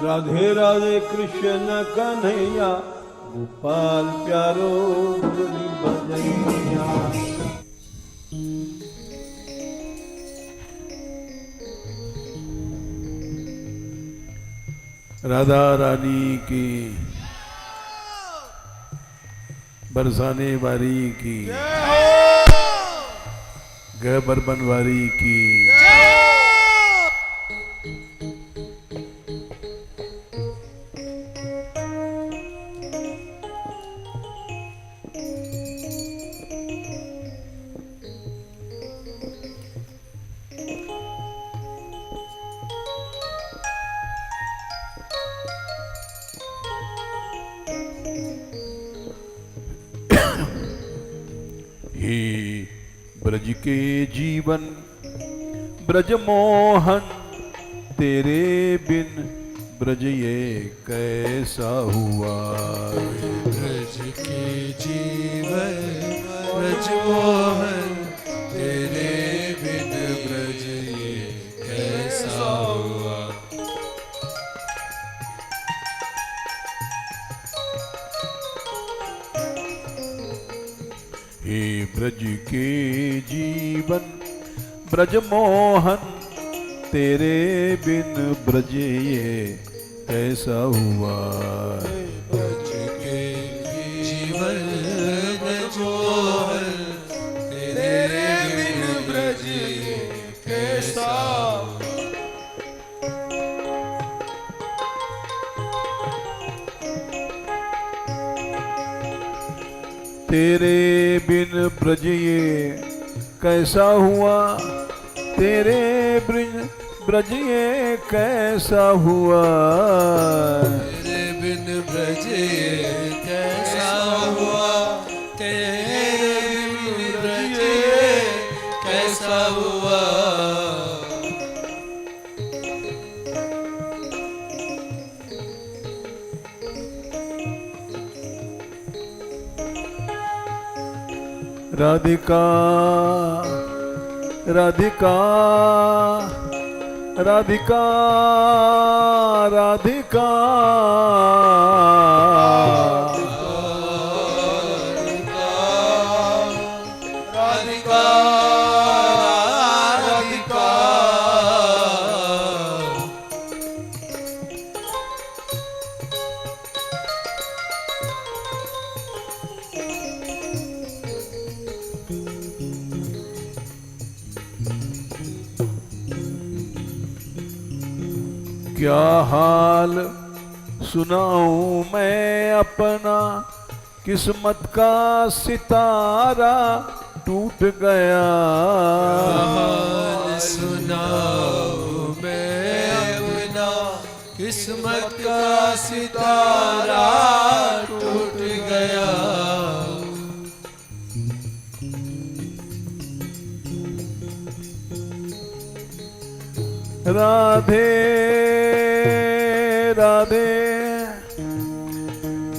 राधे राधे कृष्ण कन्हैया, गोपाल प्यारो मुरली बजैया। राधा रानी की, बरसाने वाली की, गहबर बनवारी की। हे ब्रज के जीवन ब्रज मोहन, तेरे बिन ब्रज ये कैसा हुआ। ब्रज के जीवन ब्रज मोहन, तेरे बिन ब्रज ये कैसा हुआ। हे ब्रज के जीवन ब्रज मोहन, तेरे बिन ब्रज ये कैसा हुआ। ब्रज के जीवन ब्रज मोहन, तेरे बिन ब्रज ये कैसा हुआ। तेरे बिन ब्रज ये कैसा हुआ, तेरे बिन ब्रज ये कैसा हुआ। तेरे बिन ब्रज ये कैसा हुआ, तेरे बिन ब्रज ये कैसा हुआ। राधिका राधिका राधिका राधिका, राधिका राधिका। क्या हाल सुनाऊं मैं अपना, किस्मत का सितारा टूट गया। हाल सुनाऊं मैं अपना, किस्मत का सितारा टूट गया। राधे राधे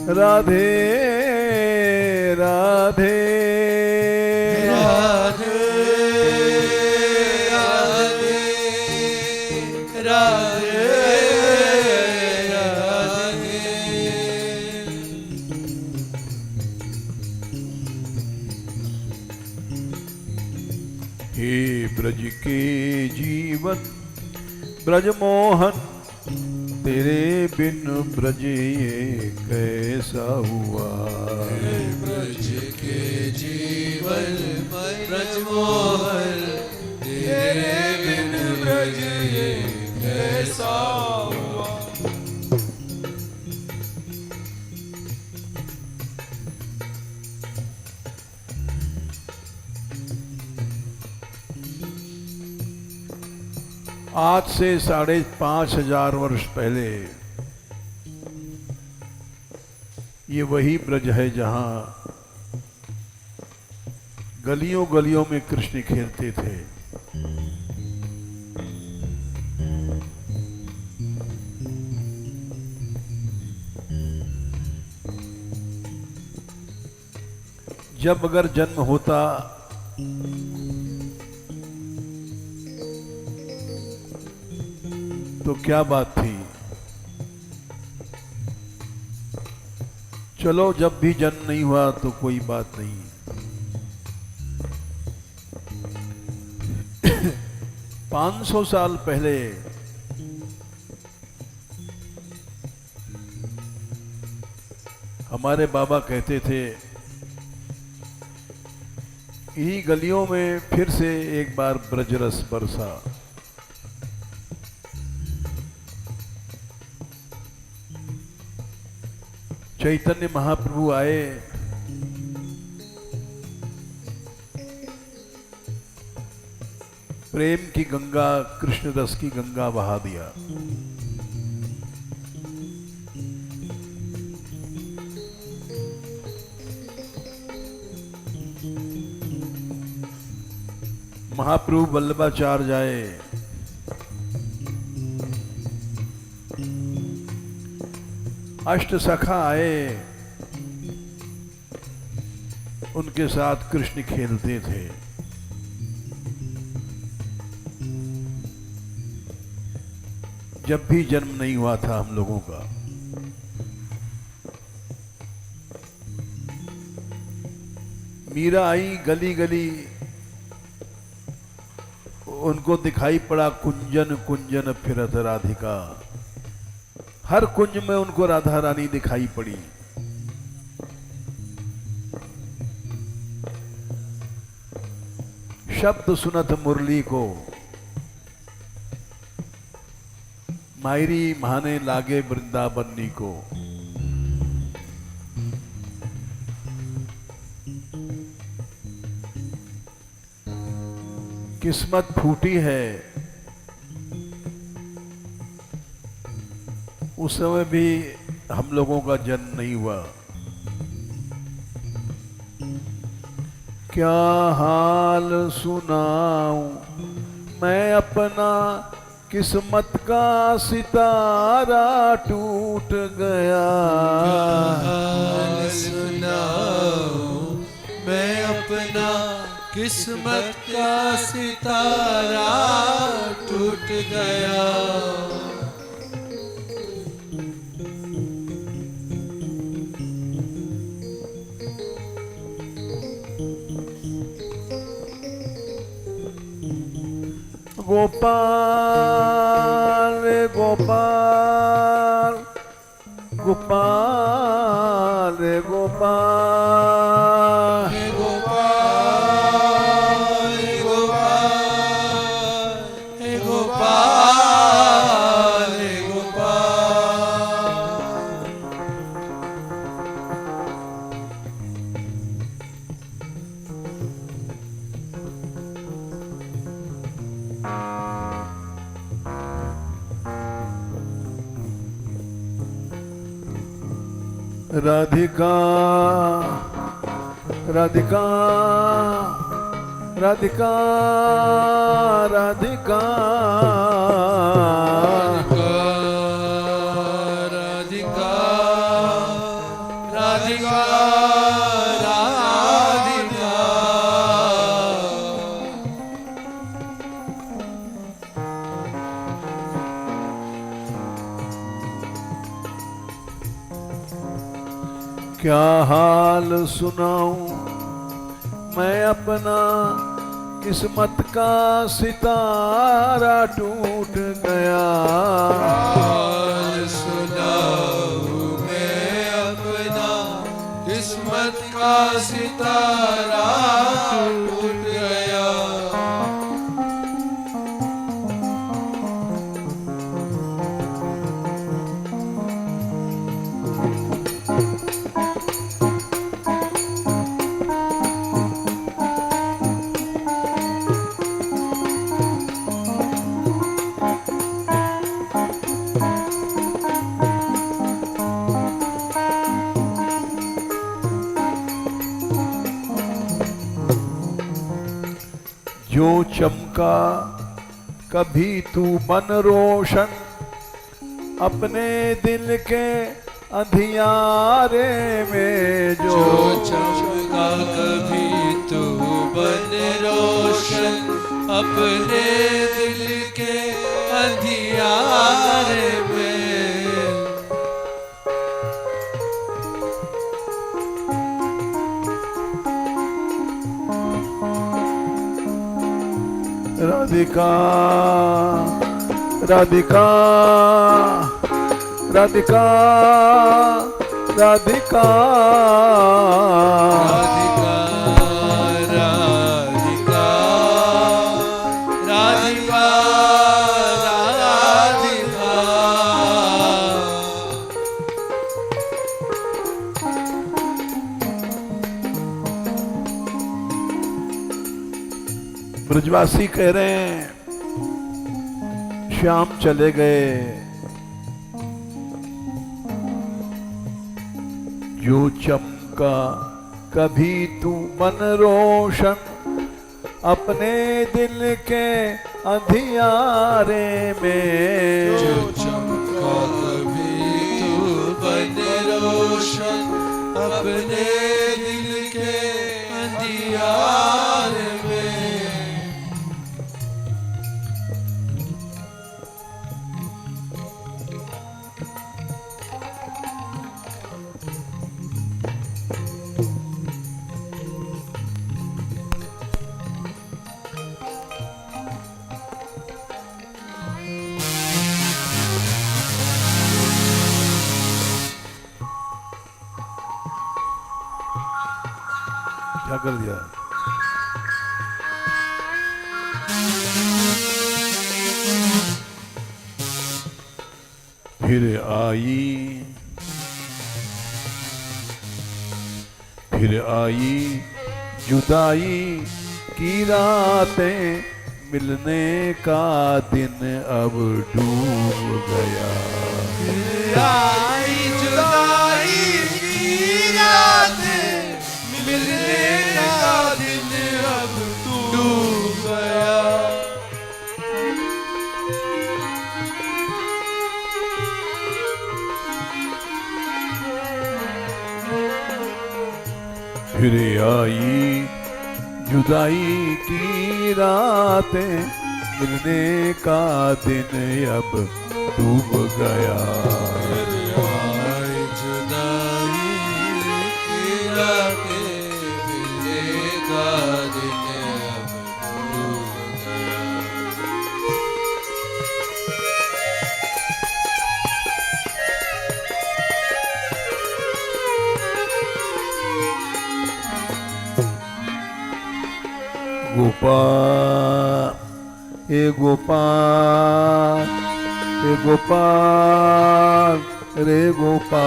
राधे राधे राधे राधे राधे राधे। हे ब्रज के जीवन ब्रज मोहन, तेरे बिन ब्रज ये कैसा हुआ। ब्रज के जीवन ब्रज मोहन, तेरे बिन ब्रज ये कैसा हुआ। आज से 5,500 वर्ष पहले ये वही ब्रज है जहां गलियों गलियों में कृष्ण खेलते थे। जब अगर जन्म होता तो क्या बात थी, चलो जब भी जन्म नहीं हुआ तो कोई बात नहीं। 500 साल पहले हमारे बाबा कहते थे, इन्हीं गलियों में फिर से एक बार ब्रजरस बरसा। चैतन्य महाप्रभु आए, प्रेम की गंगा, कृष्ण रस की गंगा बहा दिया। महाप्रभु वल्लभाचार्य आए, अष्ट सखा आए, उनके साथ कृष्ण खेलते थे। जब भी जन्म नहीं हुआ था हम लोगों का। मीरा आई गली गली, उनको दिखाई पड़ा कुंजन कुंजन फिरत राधिका। हर कुंज में उनको राधा रानी दिखाई पड़ी। शब्द सुनत मुरली को, मायरी महाने लागे वृंदावनी को। किस्मत फूटी है, उस समय भी हम लोगों का जन्म नहीं हुआ। क्या हाल सुनाऊं मैं अपना, किस्मत का सितारा टूट गया। हाल सुनाऊं मैं अपना, किस्मत का सितारा टूट गया। गोपाल गोपाल गोपाल गोपाल गोपाल गोपाल गोपाल राधिका राधिका राधिका राधिका राधिका राधिका राधिका। क्या हाल सुनाऊं मैं अपना, किस्मत का सितारा टूट गया। हाल सुनाऊं मैं अपना, किस्मत का सितारा टूट गया। जो चमका कभी तू मन रोशन, अपने दिल के अंधियारे में जो चमका कभी तू बन रोशन, अपने दिल के अंधियारे में। राधिका राधिका राधिका राधिका राधिका राधिका राधिका राधिका ब्रजवासी कह रहे हैं श्याम चले गए, जो चमका कभी तू मन रोशन अपने दिल के अंधियारे में। जो चमका कभी तू बन रोशन अपने दिल के अंधियारे में। क्या कर दिया? फिर आई जुदाई की रातें, मिलने का दिन अब डूब गया। फिर आई जुदाई की रातें, मिलने का दिन अब डूब गया। फिर आई जुदाई की रातें, मिलने का दिन अब डूब गया। फिर आई जुदाई की रातें, मिलने का दिन अब डूब गया। गोपाल हे गोपाल, हे गोपाल रे गोपाल।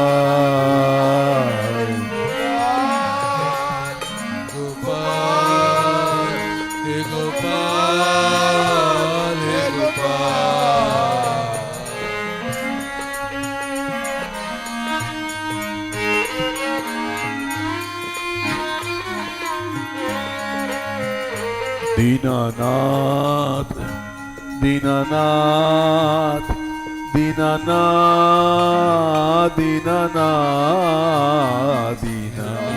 गोपाल हे गोपाल हे गोपाल। दीनानाथ दीनानाथ दीनानाथ दीनानाथ दीनानाथ दीनानाथ।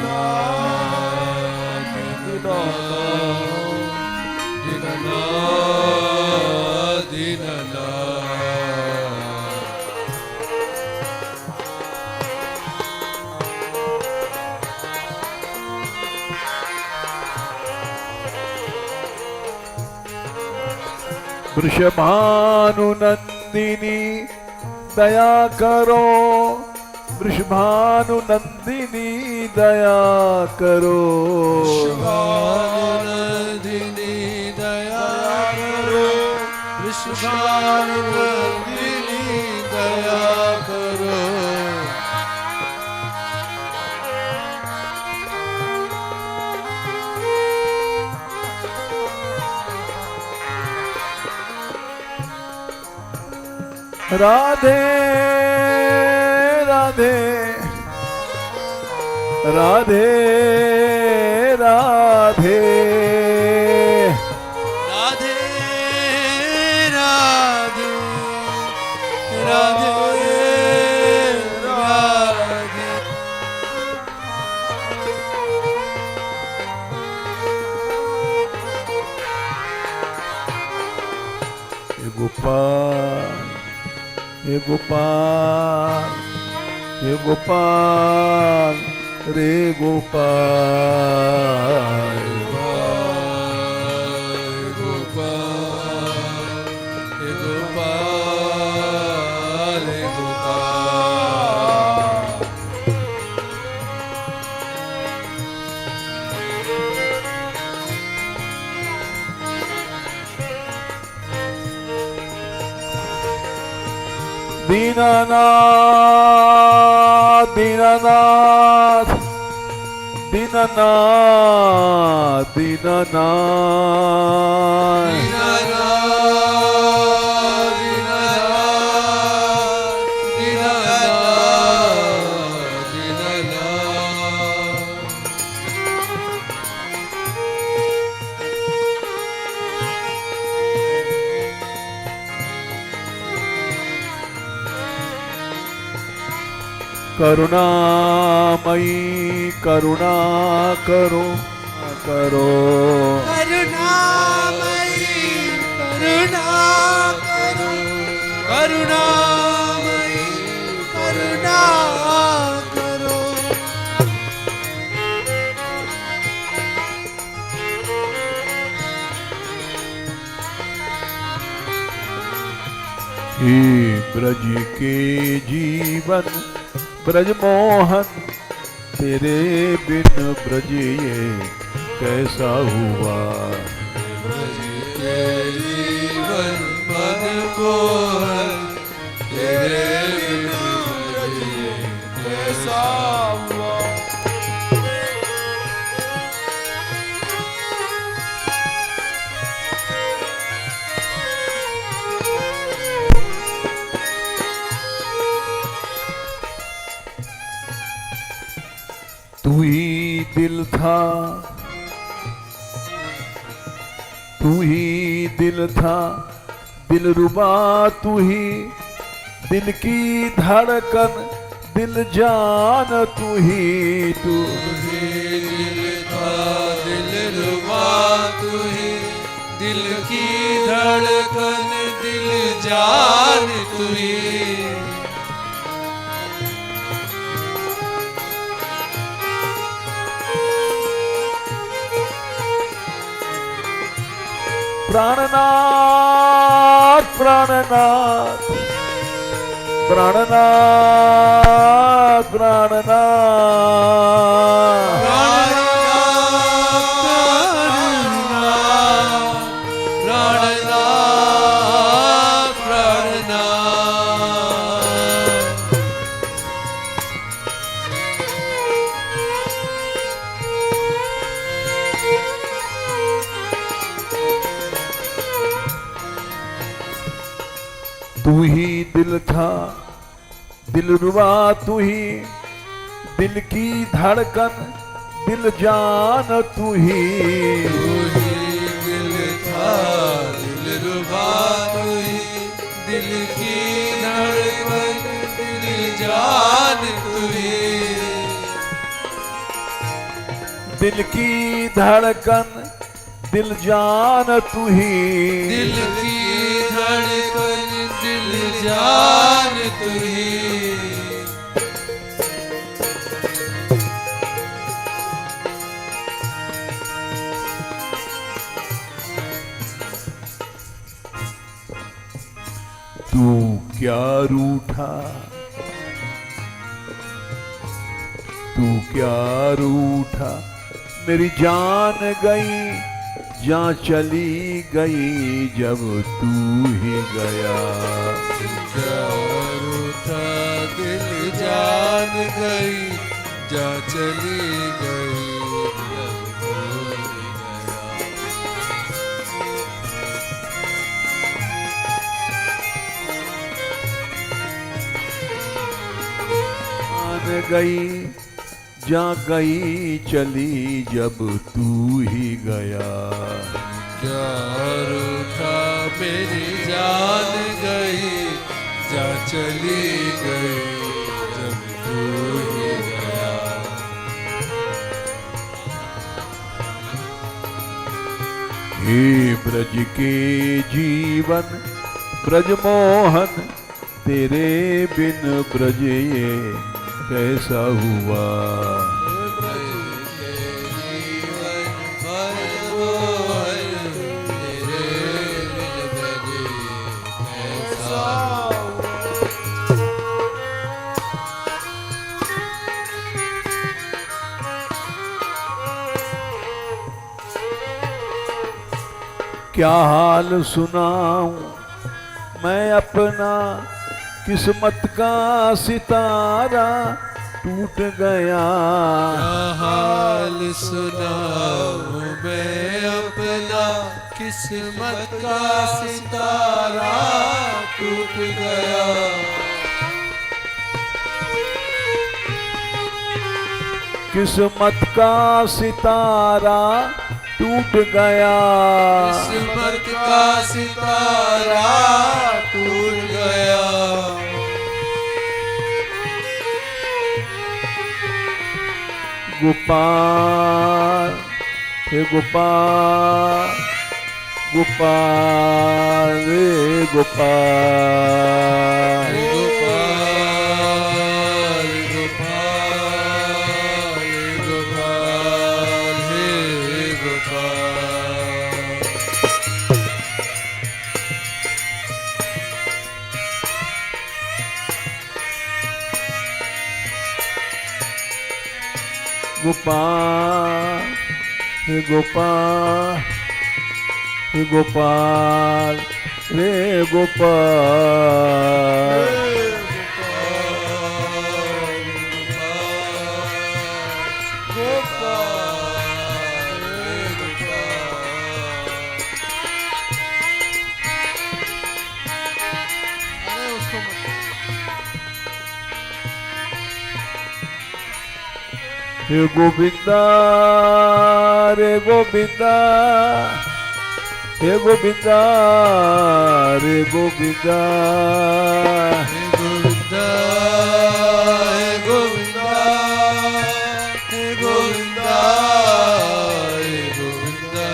वृषभानुनंदिनी दया करो, वृषभानुनंदिनी दया करो। वृषभानुनंदिनी दया करो, वृषभानुनंदिनी दया करो। राधे राधे राधे राधे राधे राधे राधे राधे। हे गोपाल हे गोपाल हे गोपाल रे गोपाल। गोपाल दीनानाथ दीनानाथ दीनानाथ दीनानाथ करुणामयी करुणा करो करो करुणामयी करुणा करो करुणामयी करुणा करो हे ब्रज के जीवन ब्रजमोहन तेरे बिन ब्रज ये कैसा हुआ। ब्रज के जीवन मन मोहन तेरे बिन ब्रज ये कैसा हुआ। तू ही दिल था तू ही दिल था दिलरुबा तू ही दिल की धड़कन दिल जान तू ही तू ही दिल था दिलरुबा तू ही दिल की धड़कन दिल जान तू ही प्राणनाथ प्राणनाथ प्राणनाथ प्राणनाथ तू ही दिल था दिलरुबा तू ही दिल की धड़कन दिल जान तू ही दिल था दिलरुबा तू ही दिल की धड़कन दिल जान तू ही दिल की धड़कन दिल जान तू ही दिल की धड़कन दिल जान तू ही तू क्या रूठा तू क्या रूठा मेरी जान गई जहाँ चली गई जब तू ही गया। क्या रूठा दिल जान गई जा चली गई जब तू ही गया। मान गई जहाँ गई चली जब तू ही गया। क्या रूठा मेरी जान गई जा चली गई जब तू ही गया। हे ब्रज के जीवन ब्रजमोहन तेरे बिन ब्रज ये कैसा हुआ। क्या हाल सुनाऊं मैं अपना किस्मत का सितारा टूट गया। क्या हाल सुनाऊं मैं अपना, किस्मत का सितारा टूट गया। किस्मत का सितारा टूट गया। किस्मत का सितारा टूट गया। गोपाल हे गोपाल, गोपाल रे गोपाल, गोपाल गोपाल गोपाल हे गोपाल। गोपाल हे गोपाल, हे गोपाल रे गोपाल। हे गोविंदा रे गोविंदा, हे गोविंदा रे गोविंदा, हे गोविंदा हे गोविंदा हे गोविंदा हे गोविंदा।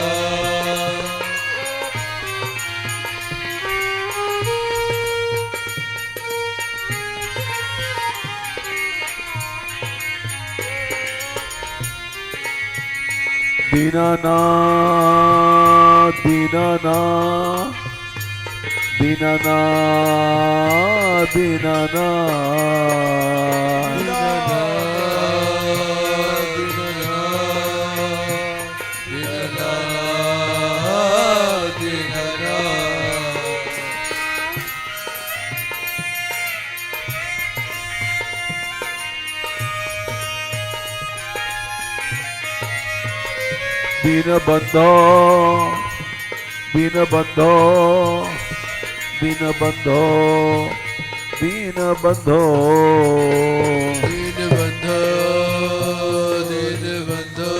दीनानाथ दीनानाथ दीनानाथ दीनानाथ। दीनबंधो दीनबंधो दीनबंधो दीनबंधो दीनबंधो दीनबंधो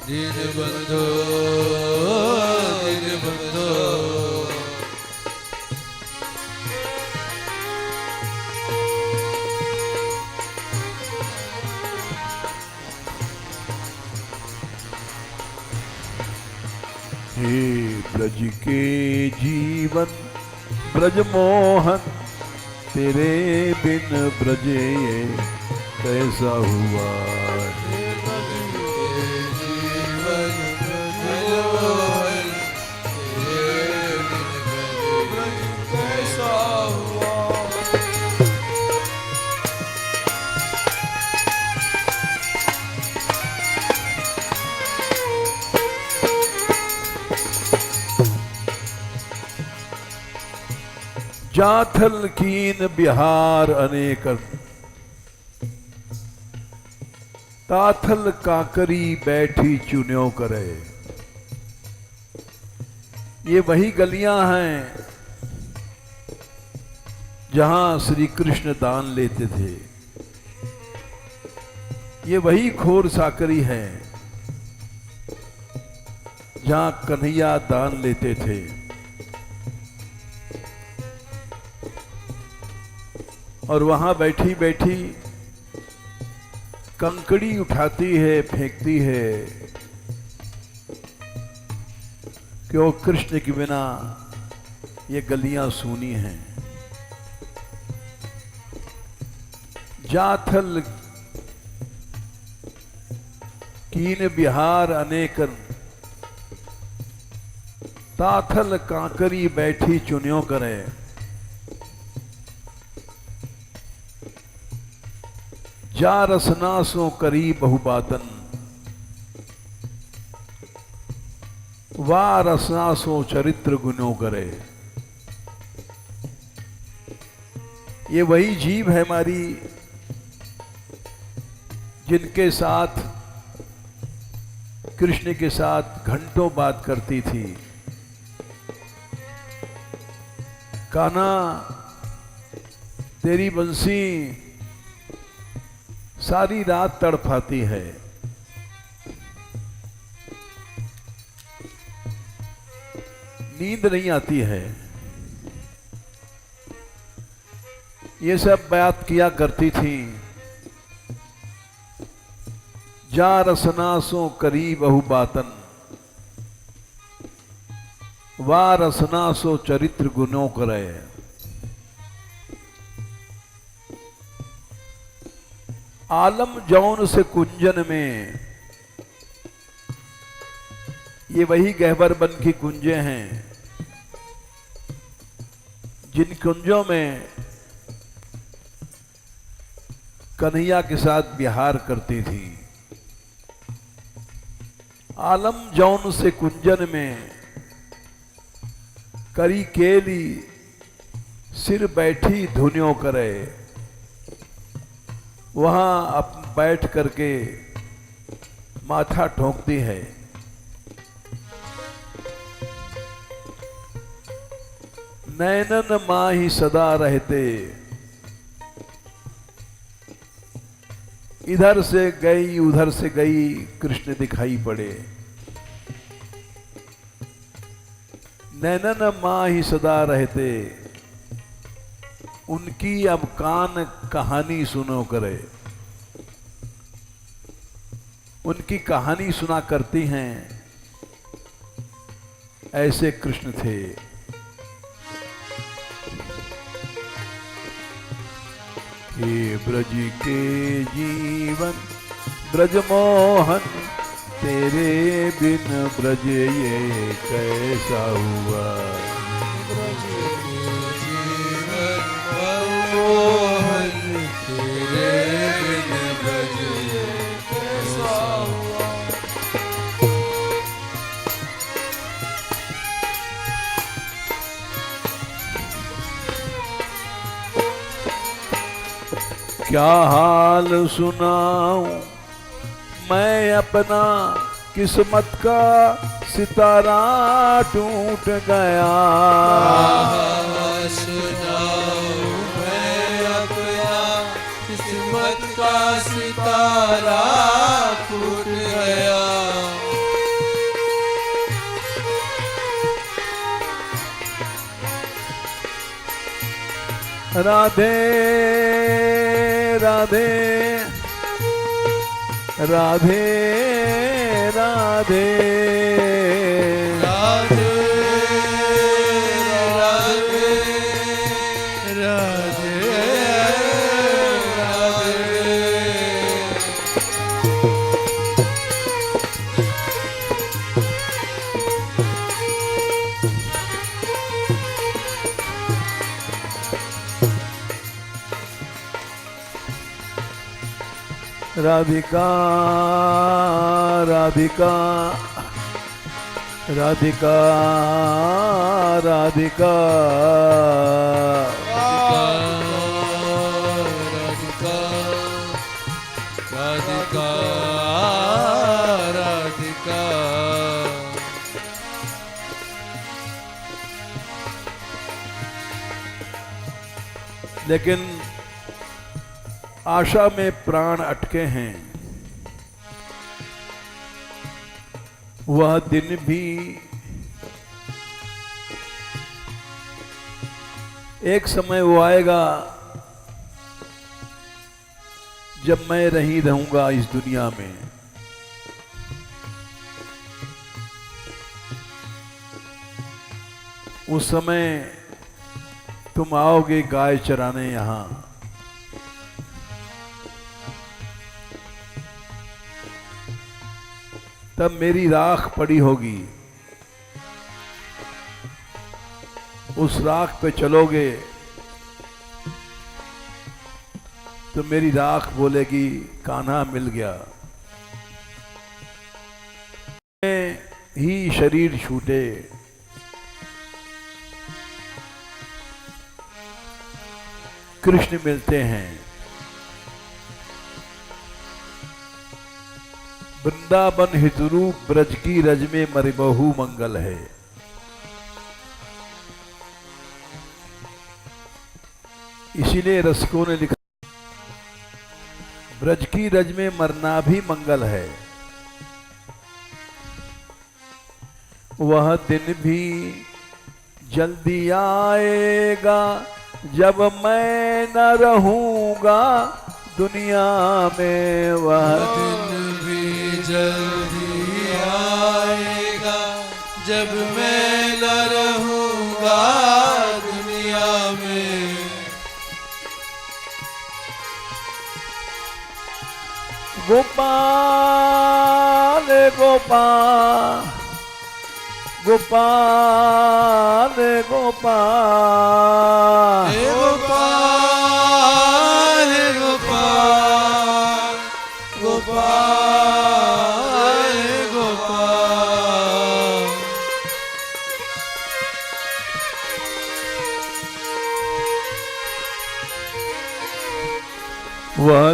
दीनबंधो दीनबंधो। हे ब्रज के जीवन ब्रज मोहन, तेरे बिन ब्रजे ये कैसा हुआ। जाथल कीन बिहार अनेकन, ताथल काकरी बैठी चुन्यों करे। ये वही गलियां हैं जहां श्री कृष्ण दान लेते थे। ये वही खोर साकरी है जहां कन्हैया दान लेते थे। और वहां बैठी बैठी कंकड़ी उठाती है, फेंकती है कि वो कृष्ण के बिना ये गलियां सूनी हैं। जाथल कीन बिहार अनेकन, ताथल कांकरी बैठी चुन्यों करे। जा रसना सो करी बहुबातन, वा रसना सो चरित्र गुनो करे। ये वही जीव है हमारी जिनके साथ कृष्ण के साथ घंटों बात करती थी। कान्हा तेरी बंसी सारी रात तड़फाती है। नींद नहीं आती है। ये सब बात किया करती थी। जा रसनासों करीब बहु बातन, वा रसनासो चरित्र गुणों करे। आलम जौन से कुंजन में, ये वही गहबर बन की कुंजें हैं जिन कुंजों में कन्हैया के साथ विहार करती थी। आलम जौन से कुंजन में, करी केली सिर बैठी धुनियों करे। वहां अब बैठ करके माथा ठोंकती है। नैनन माही सदा रहते, इधर से गई उधर से गई कृष्ण दिखाई पड़े। नैनन माही सदा रहते, उनकी अब कान कहानी सुनो करे। उनकी कहानी सुना करती हैं। ऐसे कृष्ण थे। हे ब्रज के जीवन ब्रजमोहन, तेरे बिन ब्रज ये कैसा हुआ। ब्रज के जीवन मनमोहन, तेरे बिन ब्रज ये कैसा हुआ। क्या हाल सुनाऊं मैं अपना, किस्मत का सितारा टूट गया। सुनाऊं मैं अपना, किस्मत का सितारा टूट गया। राधे राधे राधे राधे राधे राधे राधे राधिका राधिका राधिका राधिका राधिका राधिका राधिका। लेकिन आशा में प्राण अटके हैं। वह दिन भी एक समय वो आएगा जब मैं नहीं रहूंगा इस दुनिया में। उस समय तुम आओगे गाय चराने यहां। तब मेरी राख पड़ी होगी। उस राख पे चलोगे तो मेरी राख बोलेगी कान्हा मिल गया। ही शरीर छूटे, कृष्ण मिलते हैं। वृंदावन हितरूप ब्रज की रज में मरिबहु मंगल है। इसीलिए रसिकों ने लिखा, ब्रज की रज में मरना भी मंगल है। वह दिन भी जल्दी आएगा जब मैं न रहूंगा दुनिया में। वह दिन भी जल्दी आएगा जब मैं न रहूंगा दुनिया में। गोपाल गोपाल गोपाल गोपाल हे गोपाल हे गोपाल गोपाल हे गोपाल। वह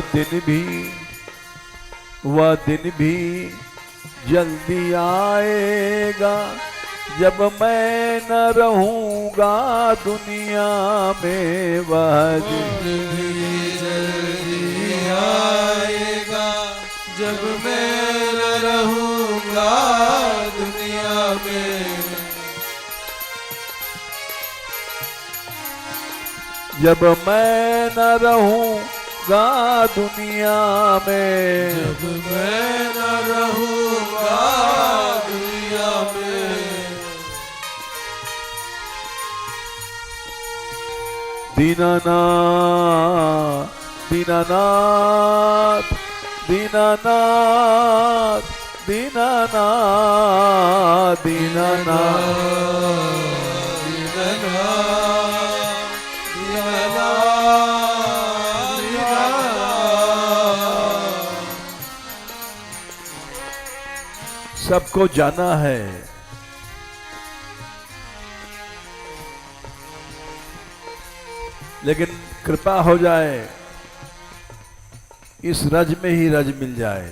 दिन भी जल्दी आएगा जब मैं न रहूंगा दुनिया में। वह दिन भी जल्दी आएगा जब मैं न रहूंगा दुनिया में। जब मैं न रहूंगा दुनिया में। जब मैं न रहूंगा दुनिया में। दीनानाथ दीनानाथ दीनानाथ दीनानाथ दीनानाथ। सबको जाना है, लेकिन कृपा हो जाए इस रज में ही रज मिल जाए।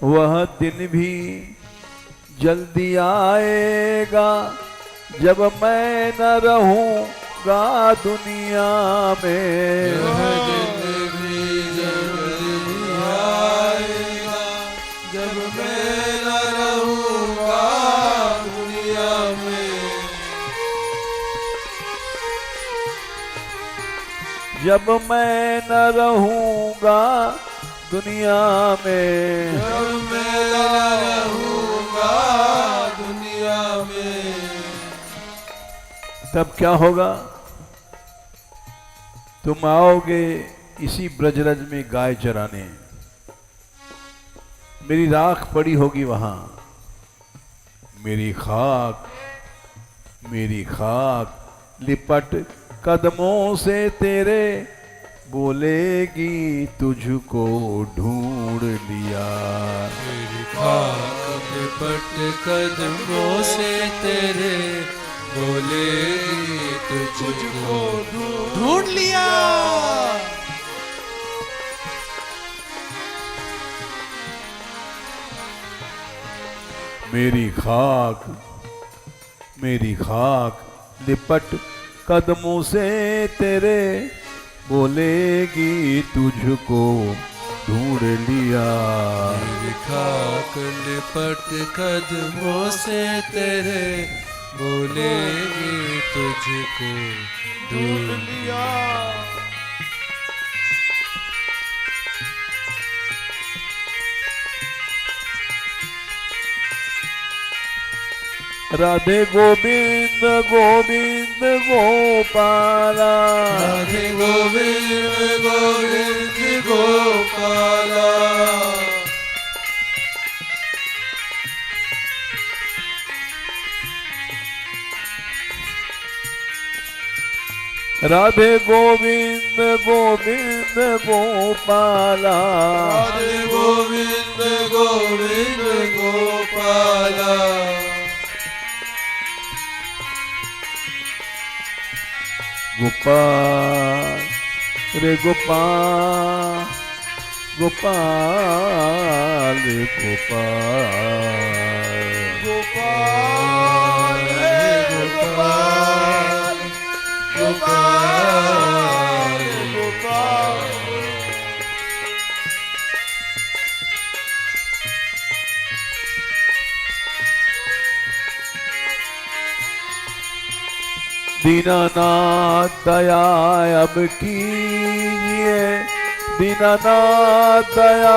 वह दिन भी जल्दी आएगा जब मैं न रहूंगा दुनिया में। वह दिन भी जल्दी आएगा जब मैं न रहूंगा दुनिया में। जब मैं न रहूंगा दुनिया में। जब मैं न रहूंगा दुनिया में। तब क्या होगा? तुम आओगे इसी ब्रजरज में गाय चराने, मेरी राख पड़ी होगी वहां। मेरी खाक लिपट कदमों से तेरे बोलेगी तुझको ढूंढ लिया। मेरी खाक लिपट कदमों से तेरे बोलेगी तुझको ढूंढ लिया। मेरी खाक लिपट कदमों से तेरे बोलेगी तुझको ढूंढ लिया। मेरी खाक लिपट कदमों से तेरे बोलेगी तुझको ढूंढ लिया। राधे गोविंद गोविंद गोपाला। राधे गोविंद गोविंद गोपाला। राधे गोविंद गोविंद गोपाला। राधे गोविंद गोविंद गोपाला। गोपाल रे गोपाल गोपाल रे गोपाल गोपाल हे गोपाल गोपाल गोपाल दीनानाथ दया अब कीजिए दीनानाथ दया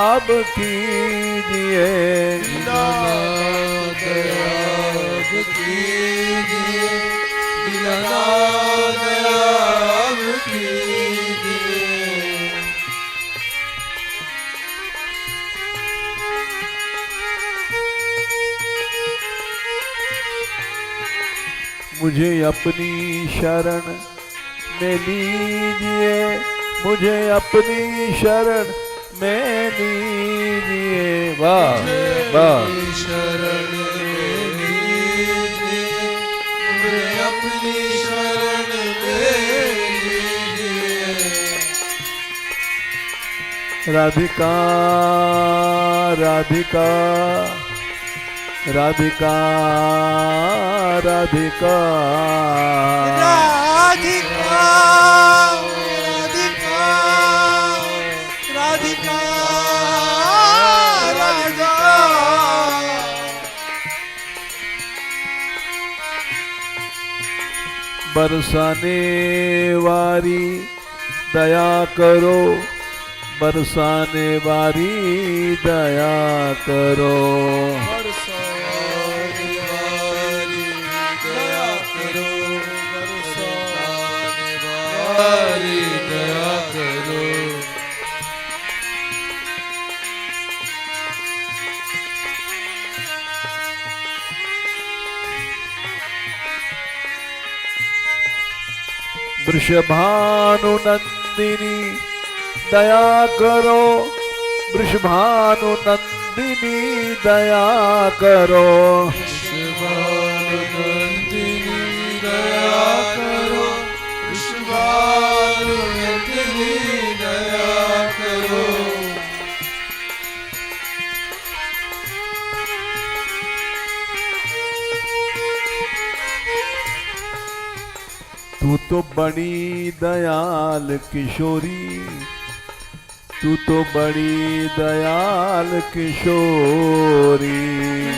अब कीजिए दीनानाथ दया अब कीजिए दीनानाथ दया अब कीजिए मुझे अपनी शरण में लीजिए मुझे अपनी शरण में लीजिए वाह वाह शरण में लीजिए मुझे अपनी शरण में लीजिए राधिका राधिका राधिका राधिका राधिका राधिका राधिका बरसाने वारी दया करो बरसाने वारी दया करो बरसाने वाली दया करो बरसाने वाली दया करो वृषभानुनंदिनी दया करो वृषभानुनंदिनी दया करो वृषभानुनंदिनी दया करो वृषभानुनंदिनी दया करो तू तो बड़ी दयाल किशोरी तू तो बड़ी दयाल किशोरी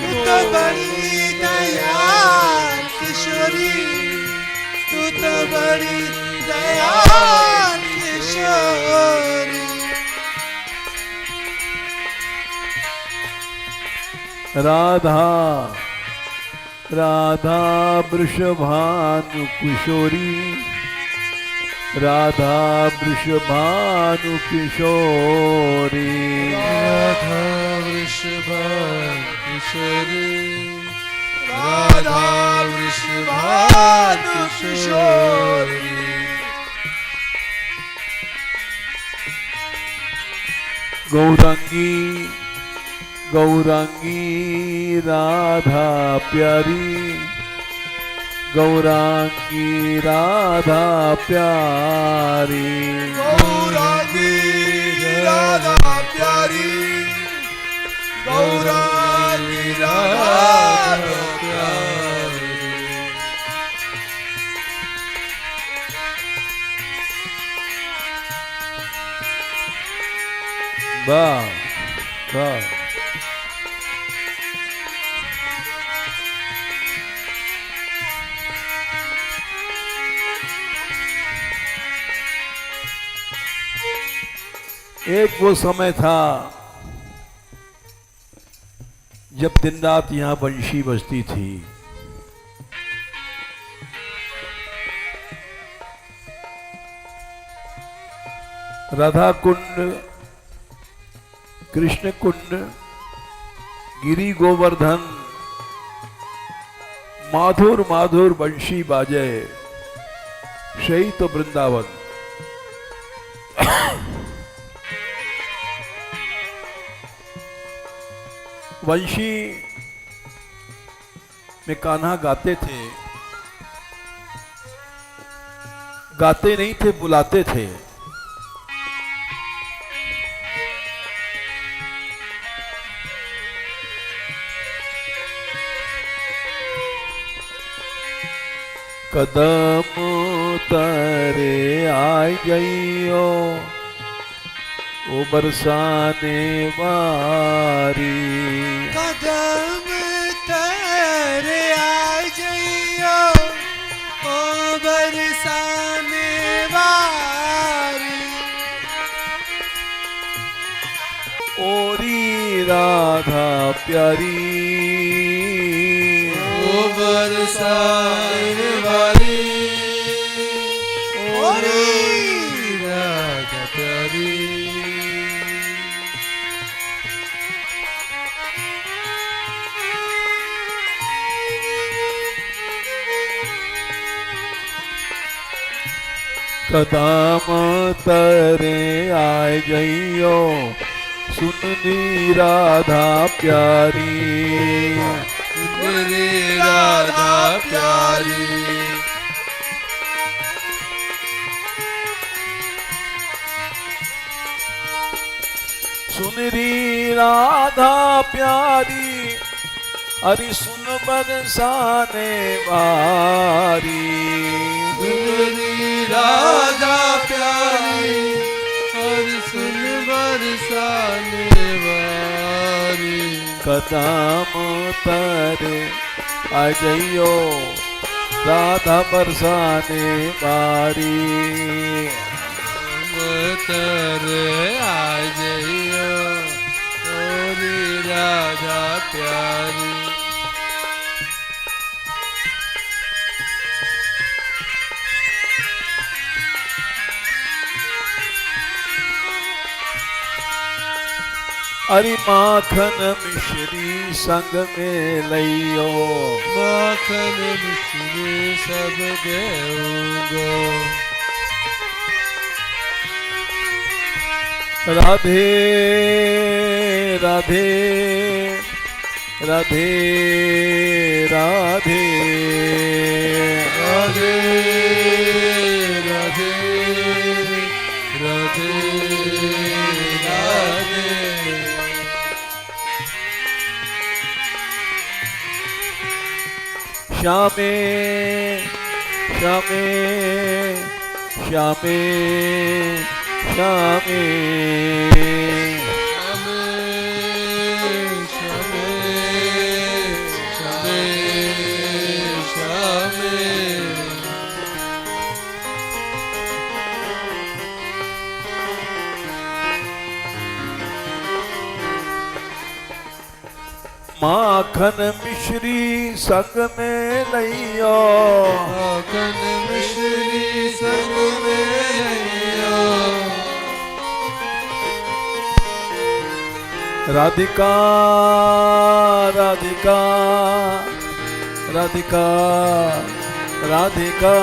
तू तो बड़ी दयाल किशोरी तू तो बड़ी दयाल किशोरी राधा राधा वृषभानु किशोरी राधा वृषभानु किशोरी राधा वृषभानु किशोरी राधा वृषभानु किशोरी गौरांगी गौरांगी राधा प्यारी गौरांगी राधा प्यारी गौरांगी राधा प्यारी गौरांगी राधा प्यारी वाह वाह एक वो समय था जब दिन रात यहां बंशी बजती थी राधा कुंड कृष्ण कुंड गिरी गोवर्धन माधुर माधुर बंशी बाजे सही तो वृंदावन वंशी में कान्हा गाते थे गाते नहीं थे, बुलाते थे। कदम तरे आय जइयो ओ बरसाने वारी। कदम तेरे आ जइयो ओ बरसाने वारी। ओरी राधा प्यारी ओ बरसाने वाली। ओरी राधा प्यारी। कदम तरे आय जइयो सुननी राधा प्यारी। मेरी राधा प्यारी। सुनरी राधा प्यारी हरि सुन बरसाने वारी। मेरी राधा प्यारी और सुन बरसाने वारी। कदम तरे आ जइयो राधा बरसाने वारी। तेरे आ जइयो ओरी राधा प्यारी। अरे माखन मिश्री संग में लइयो। माखन मिश्री सब देऊंगो। राधे राधे राधे राधे राधे राधे राधे राधे। श्यामे श्यामे श्यामे श्यामे माखन मिश्री संग में लइयो। माखन मिश्री संग में लइयो। राधिका राधिका राधिका राधिका राधिका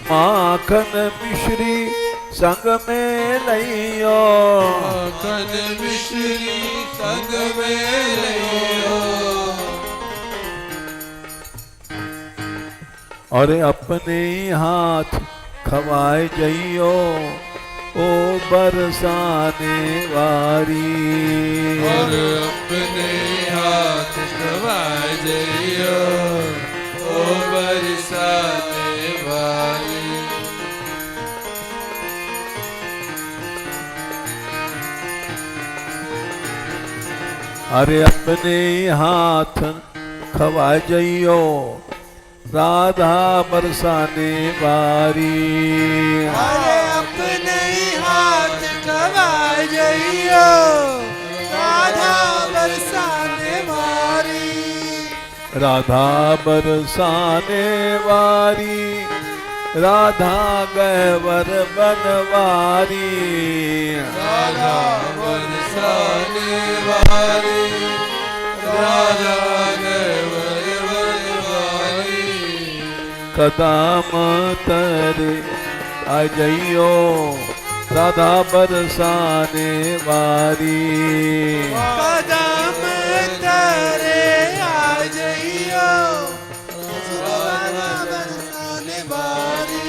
माखन मिश्री संग में लइयो। माखन मिश्री संग में लइयो। और अपने हाथ खवाए जइयो ओ बरसाने वारी। और अपने हाथ खवाए जइयो ओ बरसाने वारी। अरे अपने हाथ खवा जइयो राधा बरसाने वारी। अरे अपने हाथ खवा जइयो राधा बरसाने वारी। राधा बरसाने वारी राधा गैवर बनवारी। राधा बरसाने वारी राधा गैवर बनवारी। कदम तरे आ जइयो राधा बरसाने वारी। कदम तरे आ जइयो राधा बरसाने वारी।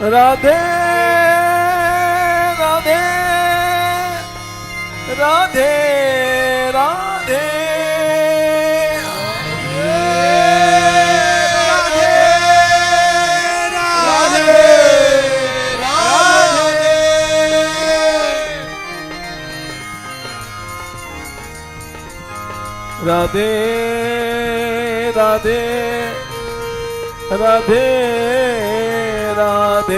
राधे राधे राधे राधे राधे राधे राधे राधे राधे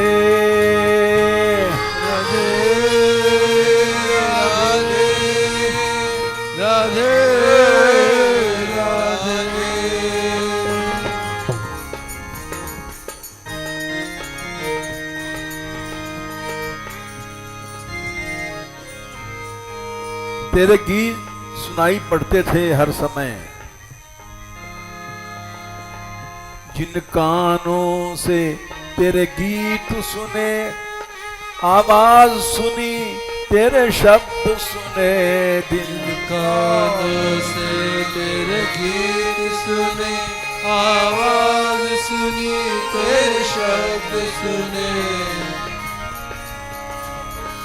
राधे। तेरे गीत सुनाई पड़ते थे हर समय, जिन कानों से तेरे गीत सुने, आवाज सुनी तेरे शब्द सुने, दिल कानों से तेरे गीत सुने, आवाज सुनी तेरे शब्द सुने।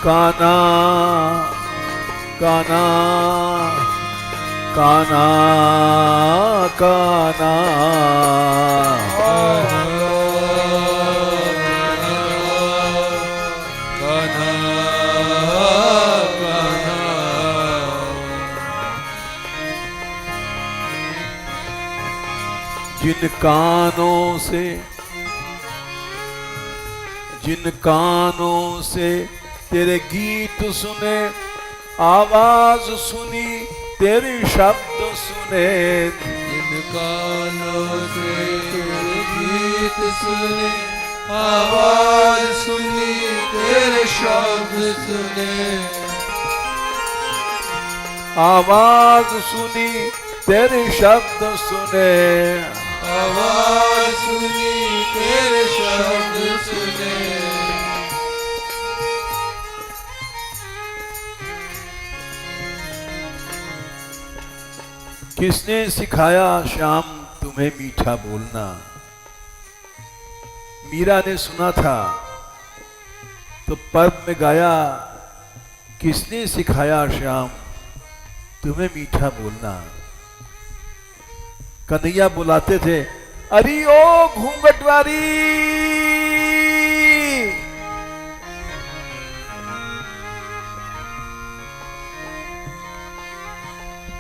काना काना काना काना जिन कानों से तेरे गीत सुने, आवाज सुनी तेरे शब्द सुने, जिन कानों से तेरे गीत सुने, आवाज सुनी तेरे शब्द सुने। आवाज सुनी तेरे शब्द सुने, आवाज सुनी तेरे शब्द सुने। किसने सिखाया श्याम तुम्हें मीठा बोलना? मीरा ने सुना था तो पर्व में गाया, किसने सिखाया श्याम तुम्हें मीठा बोलना? कन्हैया बुलाते थे, अरे ओ घूंघटवारी,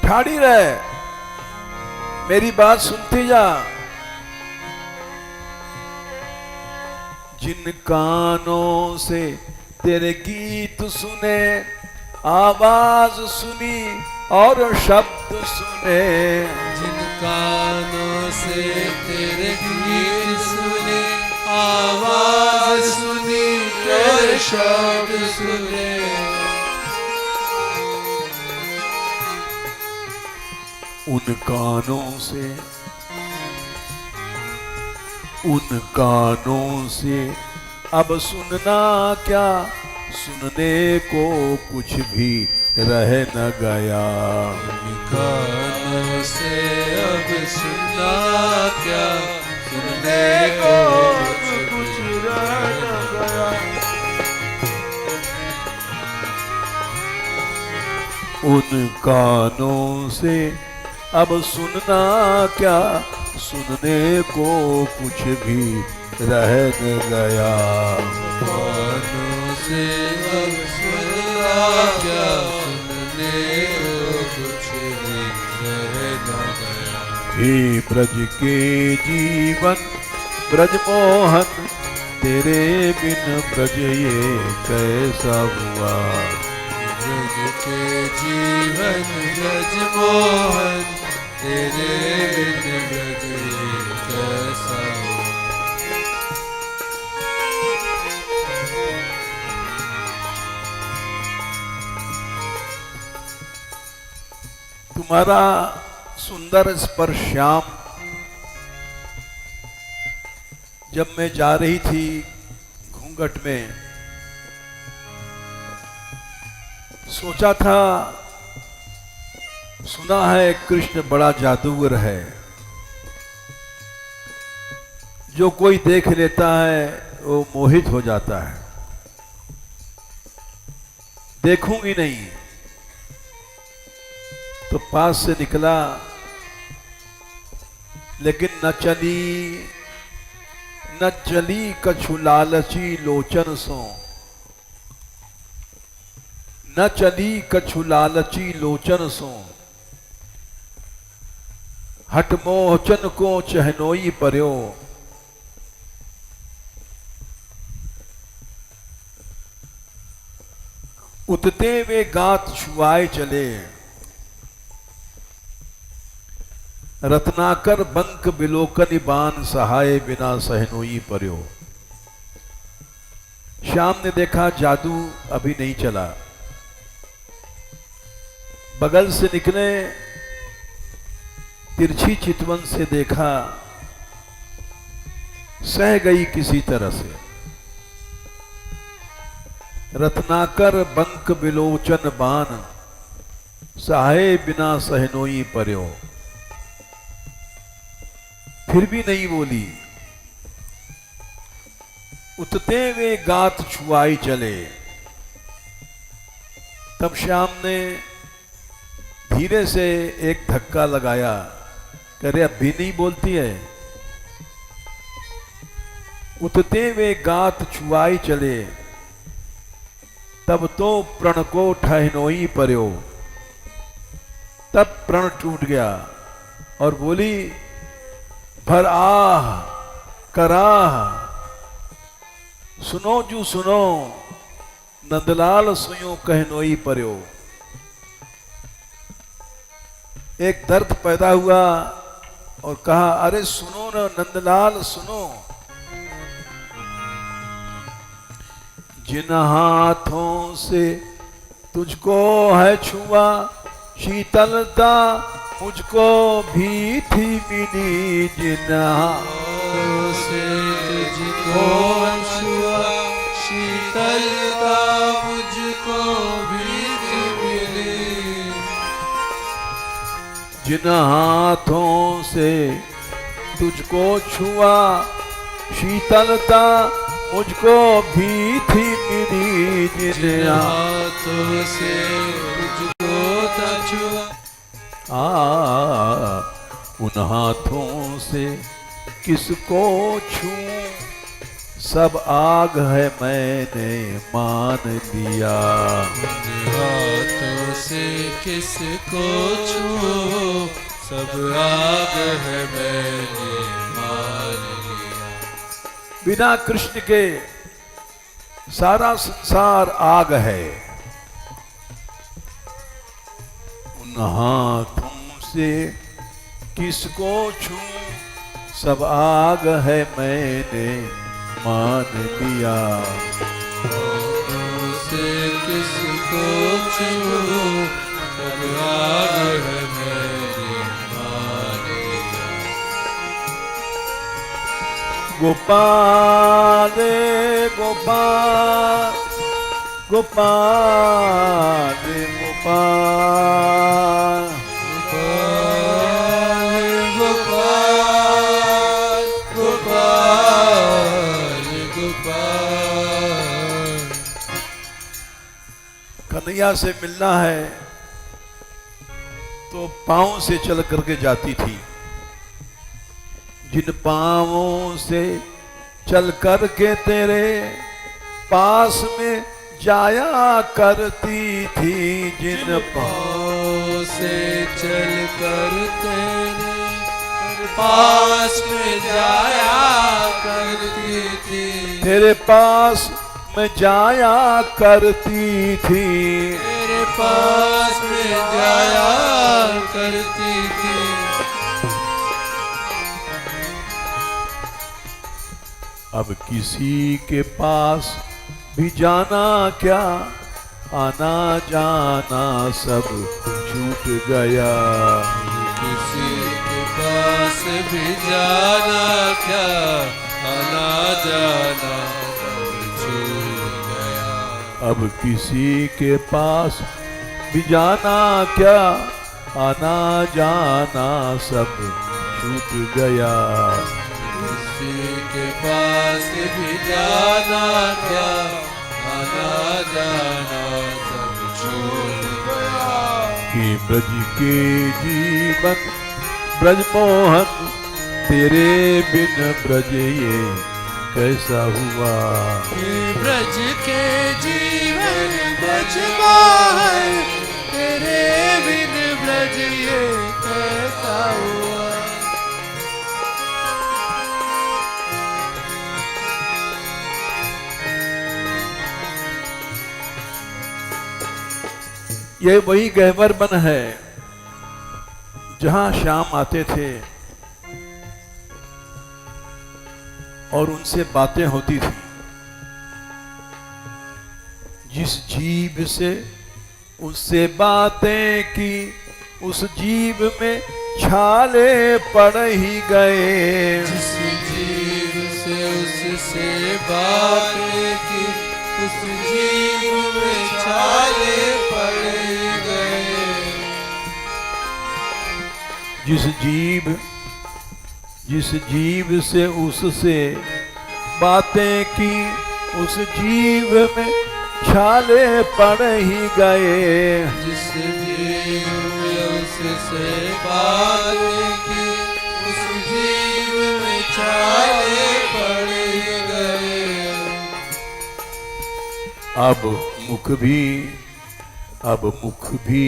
ठाड़ी रहे, मेरी बात सुनती जा। जिन कानों से तेरे गीत सुने, आवाज सुनी और शब्द सुने, जिन कानों से तेरे गीत सुने, आवाज सुनी तेरे शब्द सुने। उन कानों से अब सुनना क्या, सुनने को कुछ भी रह न गया। उन कानों से अब सुनना क्या, सुनने को कुछ रह न गया। उन कानों से अब सुनना क्या, सुनने को कुछ भी रह न गया। कानों से अब सुनना क्या, सुनने को कुछ भी रह न गया। हे ब्रज के जीवन ब्रज मोहन, तेरे बिन ब्रज ये कैसा हुआ। ब्रज के जीवन ब्रज मोहन, तेरे बिन ब्रज ये कैसा हो। तुम्हारा सुंदर स्पर्श श्याम जब मैं जा रही थी घूंघट में, सोचा था सुना है कृष्ण बड़ा जादूगर है, जो कोई देख लेता है वो मोहित हो जाता है। देखूंगी नहीं तो पास से निकला, लेकिन न चली कछु लालची लोचन सो, न चली कछु लालची लोचन सो, हट मोहचन को चहनोई पर्यो। उतते वे गात छुआए चले, रत्नाकर बंक बिलोकन बान, सहाय बिना सहनोई पर्यो। श्याम ने देखा जादू अभी नहीं चला, बगल से निकले, तिरछी चितवन से देखा, सह गई किसी तरह से। रत्नाकर बंक बिलोचन बान, सहाय बिना सहनोई पर्यो। फिर भी नहीं बोली। उतते वे गात छुआई चले। तब श्याम ने धीरे से एक धक्का लगाया, कह रहे अब भी नहीं बोलती है। उतते वे गात छुआई चले, तब तो प्रण को ठहनोई पर्यो। तब प्रण टूट गया और बोली, भर आह कराह, सुनो जू सुनो, नंदलाल सुयो कहनोई पर्यो। एक दर्द पैदा हुआ और कहा, अरे सुनो ना नंदलाल सुनो। जिन हाथों से तुझको है छुआ शीतलता, मुझको भी थी मिली। जिन हाथों से तुझको छुआ शीतलता, मुझको भी थी मिली। जिन हाथों से तुझको छुआ शीतलता, मुझको भी थी मिली। जिन हाथों से तुझको छुआ, उन हाथों से किसको छूं, सब आग है मैंने मान लिया। उन हाथों से किसको छूं, सब आग है मैंने मान लिया। बिना कृष्ण के सारा संसार आग है। उन हाथों से किसको छूं, सब आग है मैंने मान लिया। हाथों से किसको छूं, सब आग है मैंने मान लिया। गोपाल गोपाल गोपाल गोपाल गोपाल गोपाल गोपाल। कन्हैया से मिलना है तो पांव से चल करके जाती थी। जिन पांवों से चल करके तेरे पास में जाया करती थी। जिन पाँव से चल कर तेरे पास में जाया करती थी। तेरे पास में जाया करती थी। तेरे पास में जाया करती थी। अब किसी के पास भी जाना क्या, आना जाना सब छूट गया। किसी के पास भी जाना क्या, आना जाना सब छूट गया। अब किसी के पास भी जाना क्या, आना जाना सब छूट गया। किसी के पास भी जाना क्या, आना जाना सब छूट गया। कि ब्रज के जीवन ब्रज मोहन, तेरे बिन ब्रज ये कैसा हुआ। ब्रज के जीवन ब्रज मोहन, तेरे बिन ब्रज ये कैसा हुआ। यह वही गहवर वन है जहां श्याम आते थे और उनसे बातें होती थी। जिस जीव से उससे बातें की, उस जीव में छाले पड़ ही गए। जिस जीव से उससे बातें की, उस जीव में छाले पड़ गए। जिस जीव से उससे बातें की, उस जीव में छाले पड़ ही गए। जिस जीव में उससे बातें की, उस जीव में छाले पड़ गए। अब मुख भी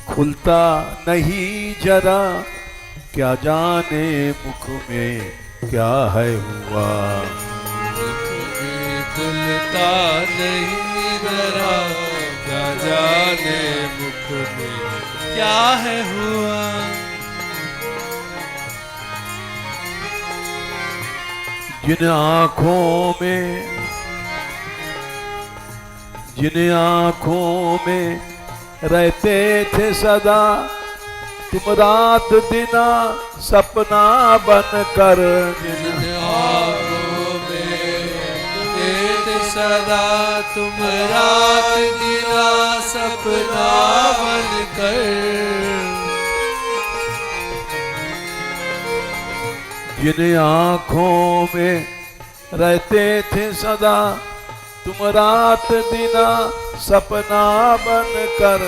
खुलता नहीं जरा, क्या जाने मुख में क्या है हुआ। खुलता नहीं जरा, क्या जाने मुख में क्या है हुआ। जिन आँखों में रहते थे सदा, तुम रात दिना सपना बनकर। जिन आँखों में रहते सदा, तुम रात दिना सपना बनकर। जिन आँखों में रहते थे सदा, तुम रात दिना सपना बनकर।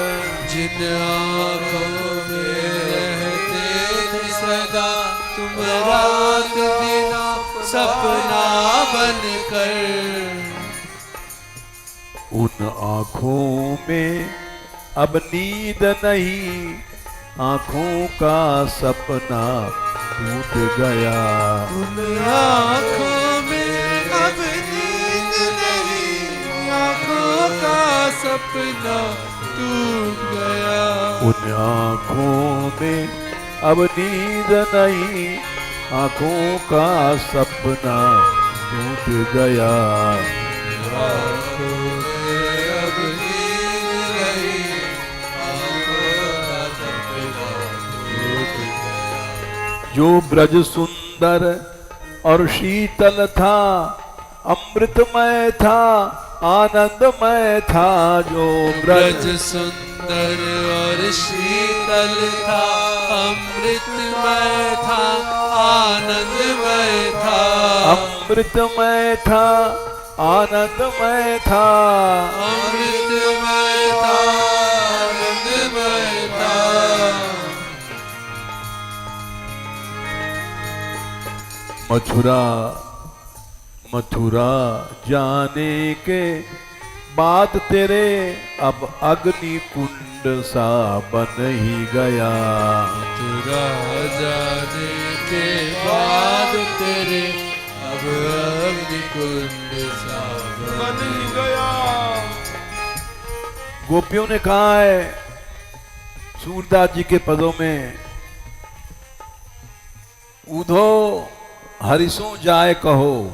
जिन आँखों में रहते थे सदा, तुम रात दिना सपना बनकर। उन आँखों में अब नींद नहीं, आँखों का सपना टूट गया। उन आँखों में अब नींद नहीं, आँखों का सपना टूट गया। उन आँखों में अब नींद नहीं, आँखों का सपना टूट गया। आँखों में अब नींद नहीं, आँखों का सपना टूट गया। जो ब्रज सुंदर और शीतल था, अमृतमय था, आनंदमय था। जो ब्रज सुंदर और शीतल था, अमृतमय था, आनंदमय था। अमृतमय था, आनंदमय था। अमृतमय था, आनंदमय था। मथुरा जाने के बाद तेरे अब अग्नि कुंड सा बन ही गया। मथुरा जाने के बाद तेरे अब अग्नि कुंड सा बन गया। गोपियों ने कहा है सूरदास जी के पदों में, उधो हरिसों जाए कहो,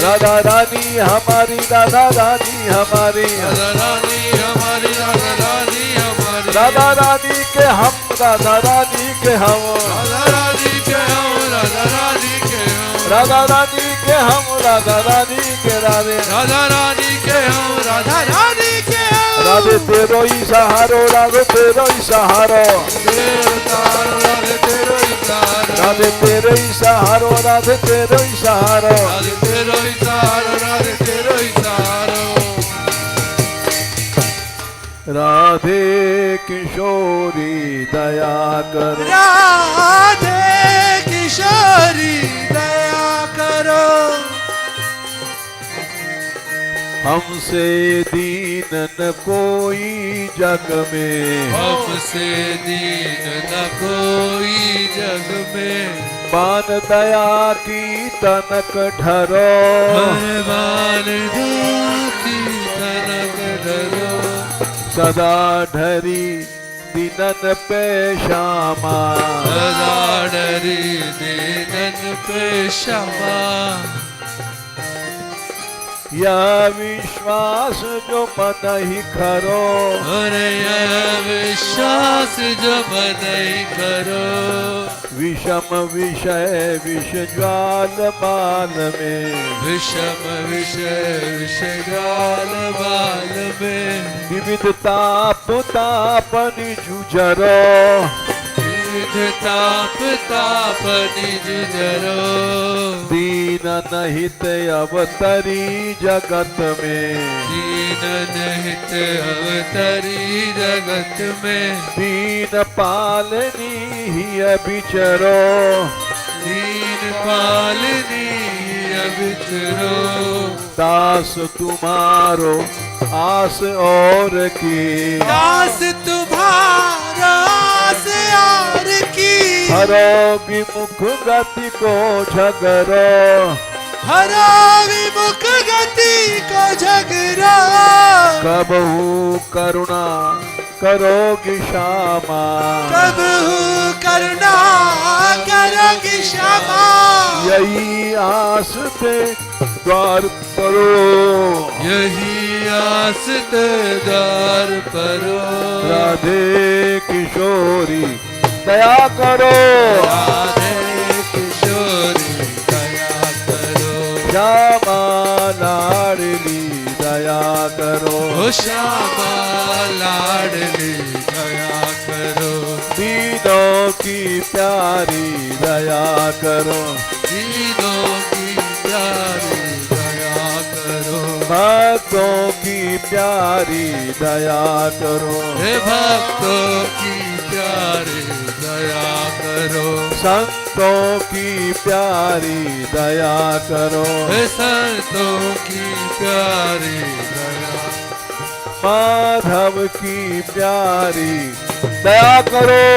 राधा रानी हमारी, राधा रानी हमारी, राधा रानी हमारी, राधा रानी हमारी, राधा रानी के हम, राधा रानी के हम, राधा रानी के हम, राधा रानी के हम, राधा रानी के हम, राधा रानी के राधे, राधा रानी के हम, राधा रानी के हम, राधे तेरो ही सहारो, राधे तेरो ही सहारो, तेरो तारो, राधे तेरो ही तारो, राधे तेरे ही सहारो, राधे तेरो ही सहारो, राधे तेरो ही तारो, राधे तेरो ही तारो, राधे किशोरी दया कर, राधे किशोरी दया करो, हमसे दीन न कोई जग में, हमसे दीन न कोई जग में, बान दया की तनक ढरो, हरबान की तनक डरो, सदा ढरी दिनन पे श्यामा, सदा डरी दीनन पे क्षमा, यह विश्वास जो मन ही खरो, अरे यह विश्वास जो नहीं करो, विषम विषय विष ज्वाल बाल में, विषम विषय विष जाल बाल में, विविध ताप तापनि जुझरो, विविध ताप ताप निज जरो, दीन नहित अवतरी जगत में, दीन निहित अवतरी जगत में, दीन पालनी ही अभिचरो, दीन पालनी अविचरो, दास तुम्हारो आस और की, दास तुम्हारा से और की, हरो विमुख गति को झगरो, हरो विमुख गति को झगड़ा, कबहू करुणा करोगी श्यामा, कब करुणा करोगी क्षमा, यही आस पे द्वार परो, यही आस ते द्वार परो, राधे किशोरी दया करो, राधे किशोरी दया करो, श्यामा लाडली दया करो, ओ श्यामा लाडली दया करो, दीनों की प्यारी दया करो, दीनों की प्यारी दया करो, भक्तों की प्यारी दया करो, हे भक्तों की प्यारी दया करो, संतों की प्यारी दया करो, हे संतों की प्यारी दया, माधव की प्यारी दया करो।